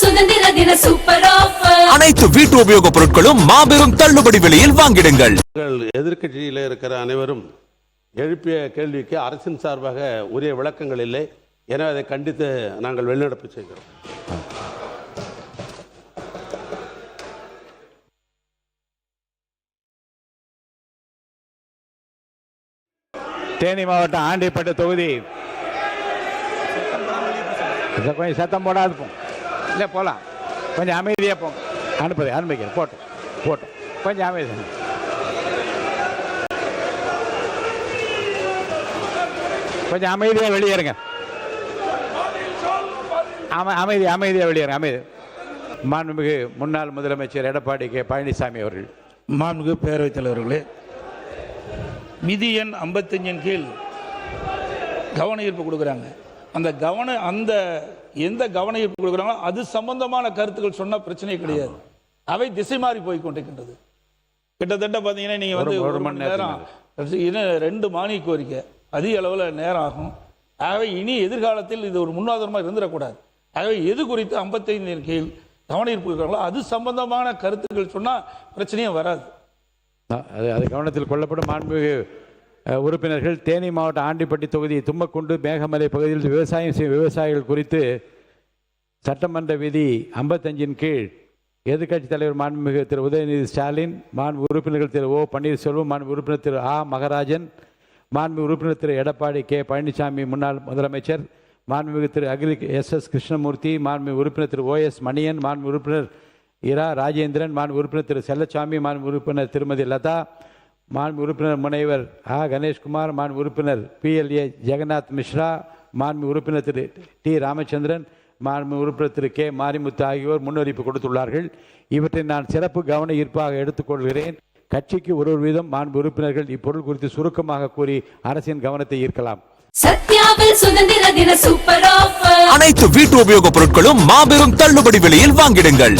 சுதந்திர தின super offer. அனைத்து வீட்டு உபயோகப் பொருட்களும் மாபெரும் தள்ளுபடி விலையில் வாங்கிடுங்கள். எதிர்க்கட்சியில் இருக்கிற அனைவரும் எழுப்பிய கேள்விக்கு அரசின் சார்பாக உரிய விளக்கங்கள் இல்லை. எனவே அதை கண்டித்து நாங்கள் வெளிநடப்பு செய்கிறோம். தேனி மாவட்டம் ஆண்டிப்பட்டு தொகுதி கொஞ்சம் சத்தம் போடாது போங்க. இல்லை போகலாம், கொஞ்சம் அமைதியாக போங்க. அனுப்பிக்கிறேன் போட்டோம் கொஞ்சம் அமைதி. கொஞ்சம் அமைதியாக வெளியேறுங்க. அமைதியாக வெளியேறுங்க. மாண்புமிகு முன்னாள் முதலமைச்சர் எடப்பாடி கே பழனிசாமி அவர்கள். மாண்புமிகு பேரவைத் தலைவர்களே, விதி எண் 55 கீழ் கவன ஈர்ப்பு கொடுக்குறாங்க. அந்த எந்த கவன ஈர்ப்பு கொடுக்குறாங்களோ அது சம்பந்தமான கருத்துக்கள் சொன்ன பிரச்சனையே கிடையாது. அவை திசை மாறி போய் கொண்டிருக்கின்றது. கிட்டத்தட்ட பார்த்தீங்கன்னா நீங்கள் வந்து ஒரு மணி நேரம் 2 மானிய கோரிக்கை அதிக அளவில் நேரம் ஆகும். ஆகவே இனி எதிர்காலத்தில் இது ஒரு முன்னாதாரமாக இருந்துடக்கூடாது. ஆகவே எது குறித்து 55 கீழ் கவன ஈர்ப்பு கொடுக்குறாங்களோ அது சம்பந்தமான கருத்துக்கள் சொன்னால் பிரச்சனையும் வராது. அது கவனத்தில் கொள்ளப்படும். மாண்புமிகு உறுப்பினர்கள், தேனி மாவட்டம் ஆண்டிப்பட்டி தொகுதி தும்மக்குண்டு மேகமலை பகுதியில் விவசாயம் செய்யும் விவசாயிகள் குறித்து சட்டமன்ற விதி 55 கீழ் எதிர்க்கட்சித் தலைவர் மாண்புமிகு திரு உதயநிதி ஸ்டாலின், மாண்பு உறுப்பினர்கள் திரு ஓ பன்னீர்செல்வம், மாண்பு உறுப்பினர் திரு ஆ மகராஜன், மாண்பு உறுப்பினர் திரு எடப்பாடி கே பழனிசாமி முன்னாள் முதலமைச்சர், மாண்புமிகு திரு அகில் எஸ் கிருஷ்ணமூர்த்தி, மாண்பு உறுப்பினர் திரு OS மணியன், மாண்பு உறுப்பினர் இரா ராஜேந்திரன், மாண்பு உறுப்பினர் திரு செல்லசாமி, மாண்பு உறுப்பினர் திருமதி லதா, மாண்பு உறுப்பினர் முனைவர் ஆ கணேஷ்குமார், மாண்பு உறுப்பினர் PLA ஜெகநாத் மிஸ்ரா, மாண்பு உறுப்பினர் திரு டி ராமச்சந்திரன், மாண்பு உறுப்பினர் திரு கே மாரிமுத்து ஆகியோர் முன்னறிவிப்பு கொடுத்துள்ளார்கள். இவற்றை நான் சிறப்பு கவன ஈர்ப்பாக எடுத்துக்கொள்கிறேன். கட்சிக்கு ஒரு வீதம் மாண்பு உறுப்பினர்கள் இப்பொருள் குறித்து சுருக்கமாக கூறி அரசின் கவனத்தை ஈர்க்கலாம். சத்யாவில் சுதந்திர தின சூப்பர் ஆஃபர். அனைத்து வீட்டு உபயோகப் பொருட்களும் மாபெரும் தள்ளுபடி விலையில் வாங்கிடுங்கள்.